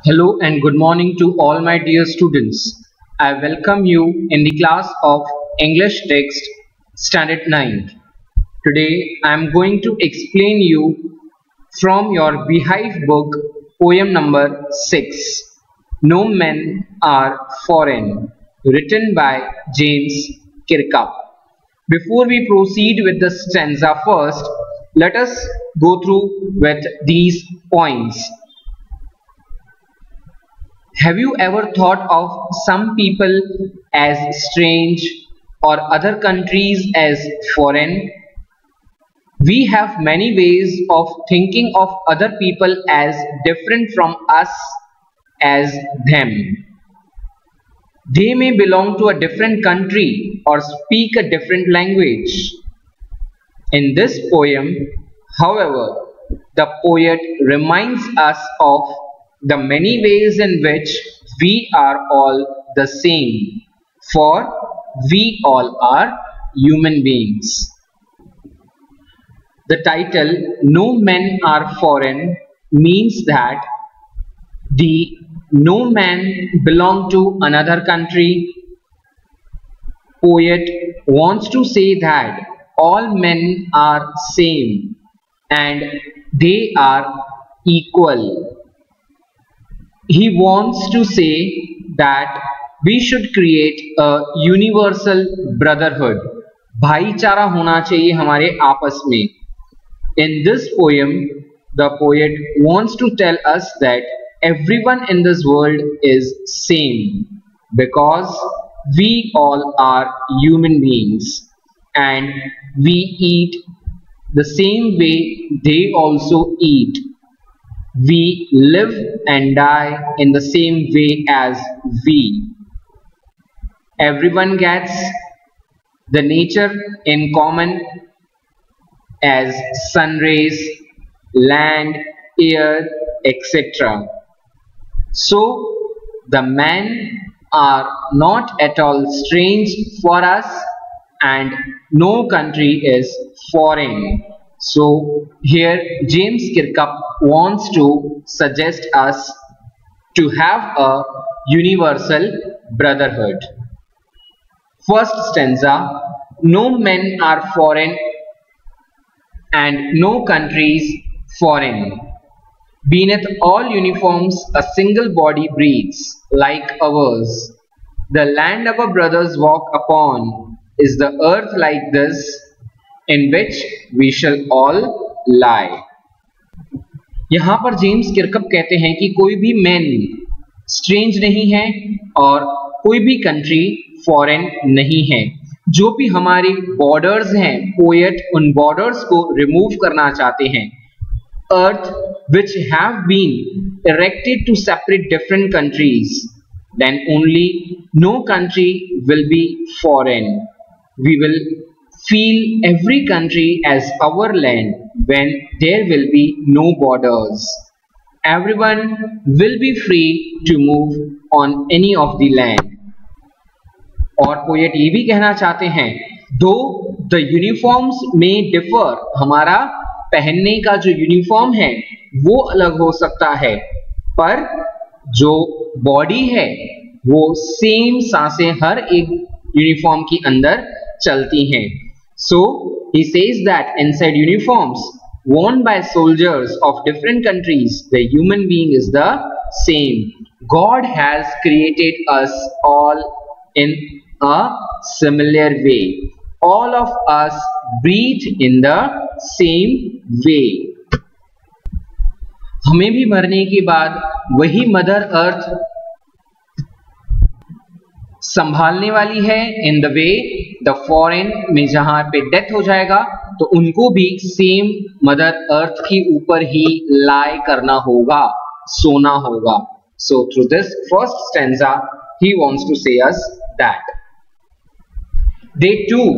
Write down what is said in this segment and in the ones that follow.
Hello and good morning to all my dear students. I welcome you in the class of English Text Standard 9. Today I am going to explain you from your Beehive book poem number 6, No Men Are Foreign, written by James Kirkup. Before we proceed with the stanza first, let us go through with these points. Have you ever thought of some people as strange or other countries as foreign? We have many ways of thinking of other people as different from us as them. They may belong to a different country or speak a different language. In this poem, however, the poet reminds us of the many ways in which we are all the same, for we all are human beings. The title No Men Are Foreign means that the no man belong to another country. Poet wants to say that all men are same and they are equal. He wants to say that we should create a universal brotherhood. भाईचारा होना चाहिए हमारे आपस में. In this poem, the poet wants to tell us that everyone in this world is same because we all are human beings and we eat the same way they also eat. We live and die in the same way as we. Everyone gets the nature in common as sun rays, land, air, etc. So the men are not at all strange for us and no country is foreign. So here James Kirkup wants to suggest us to have a universal brotherhood. First stanza, no men are foreign and no countries foreign. Beneath all uniforms a single body breathes like ours. The land our brothers walk upon is the earth like this in which we shall all lie. यहाँ पर James किरकप कहते हैं कि कोई भी man strange नहीं है और कोई भी कंट्री फॉरेन नहीं है. जो भी हमारे बॉर्डर्स हैं, पोएट उन बॉर्डर्स को रिमूव करना चाहते हैं. अर्थ which have been erected to separate different countries, then only no country will be foreign. We will feel every country as our land when there will be no borders. Everyone will be free to move on any of the land. और poet ये भी कहना चाहते हैं, though the uniforms may differ, हमारा पहनने का जो यूनिफॉर्म है वो अलग हो सकता है, पर जो बॉडी है वो सेम सांसें हर एक यूनिफॉर्म के अंदर चलती हैं. So he says that inside uniforms worn by soldiers of different countries, the human being is the same. God has created us all in a similar way. All of us breathe in the same way. हमें भी मरने के बाद वही mother earth संभालने वाली है. In the way the foreign में जहां पे डेथ हो जाएगा तो उनको भी सेम मदर अर्थ के ऊपर ही लाई करना होगा, सोना होगा. So through this first stanza he wants to say us that they too,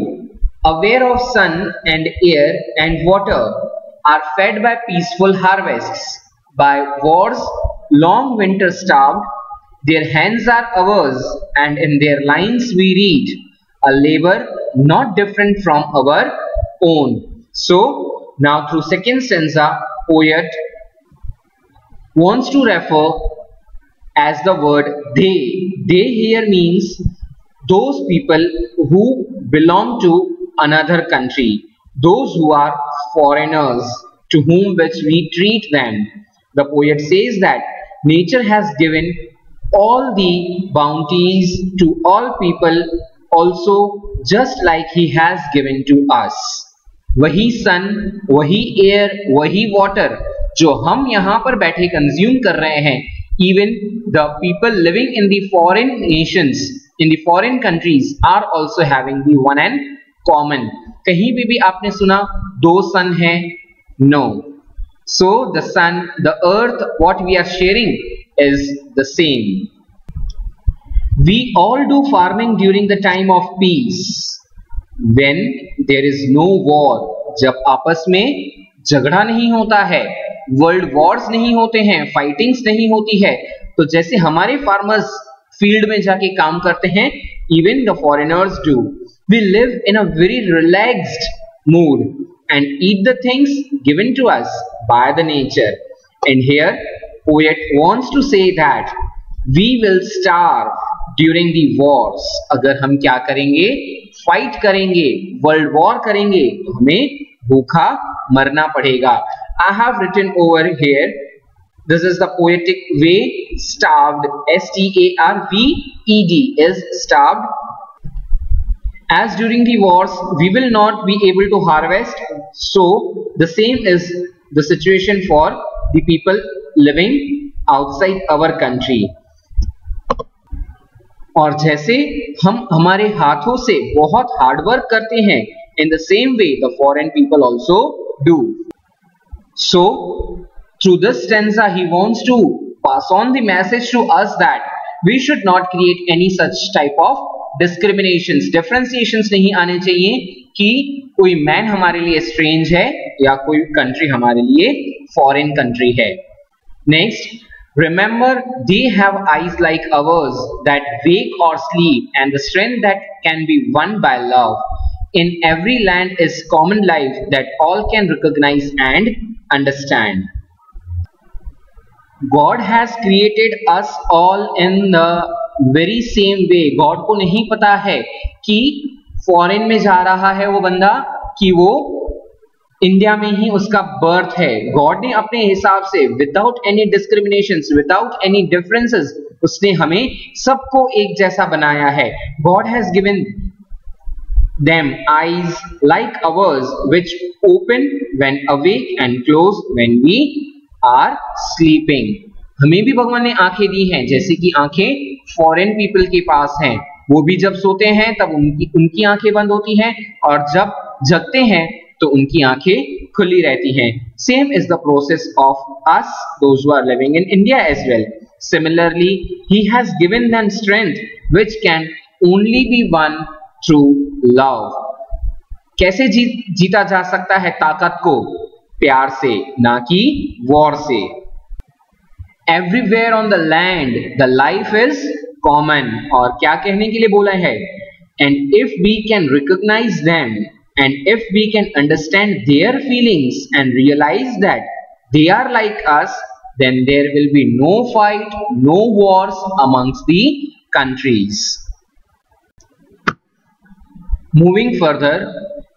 aware of sun and air and water, are fed by peaceful harvests, by wars long winter starved. Their hands are ours, and in their lines we read a labor not different from our own. So now through second stanza, poet wants to refer as the word they. They here means those people who belong to another country, those who are foreigners, to whom which we treat them. The poet says that nature has given all the bounties to all people also, just like he has given to us. वही सन, वही air, वही water जो हम यहाँ पर बैठे consume कर रहे हैं, even the people living in the foreign nations, in the foreign countries are also having the one and common. कहीं भी आपने सुना दो सन है? No. So the sun, the earth, what we are sharing is the same. We all do farming during the time of peace, when there is no war. जब आपस में झगड़ा नहीं होता है, वर्ल्ड वॉर्स नहीं होते हैं, फाइटिंग्स नहीं होती है, तो जैसे हमारे फार्मर्स फील्ड में जाके काम करते हैं, even the foreigners do. We live in a very relaxed mood and eat the things given to us by the nature. And here poet wants to say that we will starve during the wars. अगर हम क्या करेंगे? Fight करेंगे, world war करेंगे, तो हमें भूखा मरना पड़ेगा. I have written over here, this is the poetic way, starved, S-T-A-R-V-E-D is starved. As during the wars we will not be able to harvest, so the same is the situation for the people living outside our country. और जैसे हम हमारे हाथों से बहुत hard work करते हैं, in the same way the foreign people also do. So through this stanza he wants to pass on the message to us that we should not create any such type of discriminations, differentiations नहीं आने चाहिए कि कोई man हमारे लिए strange है या कोई कंट्री हमारे लिए फॉरेन कंट्री है. Next, remember they have eyes like ours that wake or sleep, and the strength that can be won by love. In every land is common life that all can recognize and understand. God has created us all in the very same way. God को नहीं पता है कि foreign में जा रहा है वो बंदा कि वो इंडिया में ही उसका बर्थ है. गॉड ने अपने हिसाब से without any discriminations, without any differences, उसने हमें सबको एक जैसा बनाया है. God has given them eyes like ours which open when awake and close when we are sleeping. हमें भी भगवान ने आंखें दी हैं, जैसे कि आंखें फॉरेन पीपल के पास हैं. वो भी जब सोते हैं तब उनकी आंखें बंद होती हैं, और जब जगते हैं तो उनकी आंखें खुली रहती हैं. Same is the process of us, those who are living in India as well. Similarly, he has given them strength which can only be won through love. कैसे जीता जा सकता है ताकत को? प्यार से, ना कि वॉर से. Everywhere on the land the life is common. और क्या कहने के लिए बोला है? And if we can recognize them, and if we can understand their feelings and realize that they are like us, then there will be no fight, no wars amongst the countries. Moving further,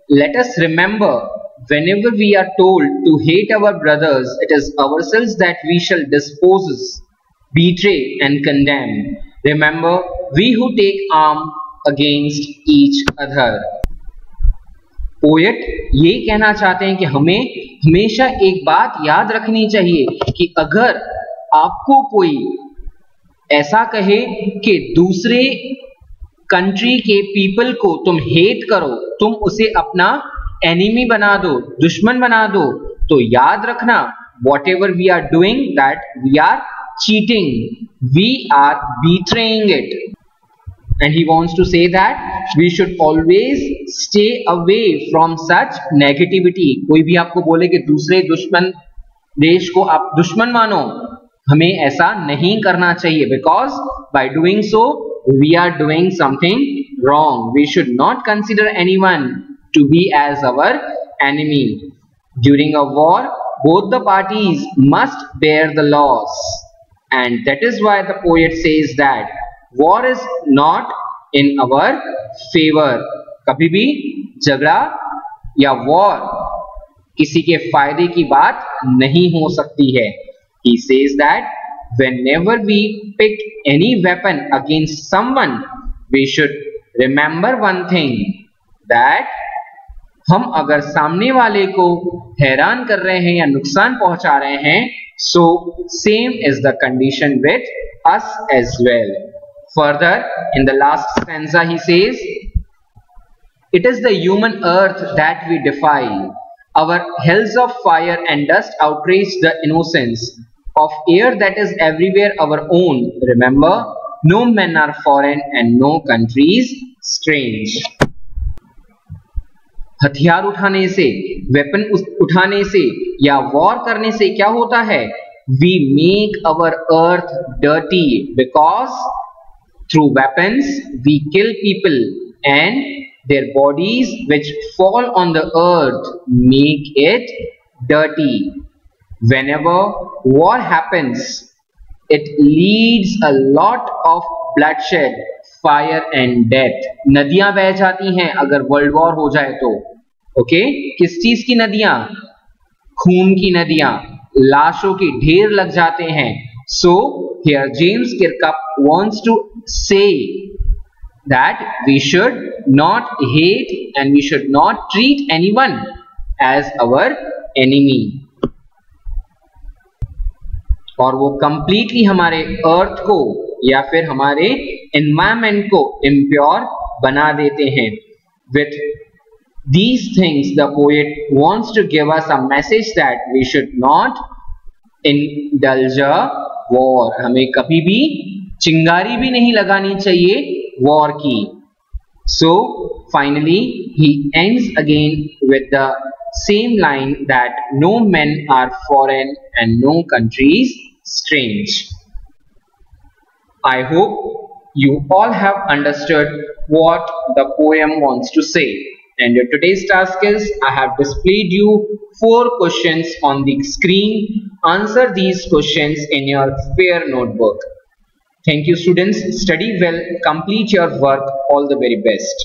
let us remember, whenever we are told to hate our brothers, it is ourselves that we shall dispose, betray and condemn. Remember, we who take arm against each other. Poet ये कहना चाहते हैं कि हमें हमेशा एक बात याद रखनी चाहिए कि अगर आपको कोई ऐसा कहे कि दूसरे कंट्री के पीपल को तुम हेट करो, तुम उसे अपना एनिमी बना दो, दुश्मन बना दो, तो याद रखना, whatever we are doing, that we are cheating, we are betraying it. And he wants to say that we should always stay away from such negativity. कोई भी आपको बोले कि दूसरे दुश्मन देश को आप दुश्मन मानो, हमें ऐसा नहीं करना चाहिए, because by doing so we are doing something wrong. We should not consider anyone to be as our enemy. During a war, both the parties must bear the loss, and that is why the poet says that war is not in our favor. कभी भी झगड़ा या war किसी के फायदे की बात नहीं हो सकती है. He says that whenever we pick any weapon against someone, we should remember one thing, that हम अगर सामने वाले को हैरान कर रहे हैं या नुकसान पहुंचा रहे हैं, so same is the condition with us as well. Further, in the last stanza he says, it is the human earth that we defy. Our hells of fire and dust outrage the innocence of air that is everywhere our own. Remember, no men are foreign and no countries strange. हथियार उठाने से, weapon उठाने से या war करने से क्या होता है? We make our earth dirty because through weapons we kill people and their bodies which fall on the earth make it dirty. Whenever war happens, it leads a lot of bloodshed, fire and death. नदियां बह जाती हैं अगर world war हो जाए तो. Okay, किस चीज की नदियां? खून की नदियां, लाशों के ढेर लग जाते हैं. So here James Kirkup wants to say that we should not hate and we should not treat anyone as our enemy. और वो completely हमारे अर्थ को या फिर हमारे environment को impure बना देते हैं. With these things the poet wants to give us a message that we should not indulge war. हमें कभी भी चिंगारी भी नहीं लगानी चाहिए वॉर की. So finally he ends again with the same line that no men are foreign and no countries strange. I hope you all have understood what the poem wants to say. And your today's task is, I have displayed you 4 questions on the screen. Answer these questions in your fair notebook. Thank you students. Study well. Complete your work. All the very best.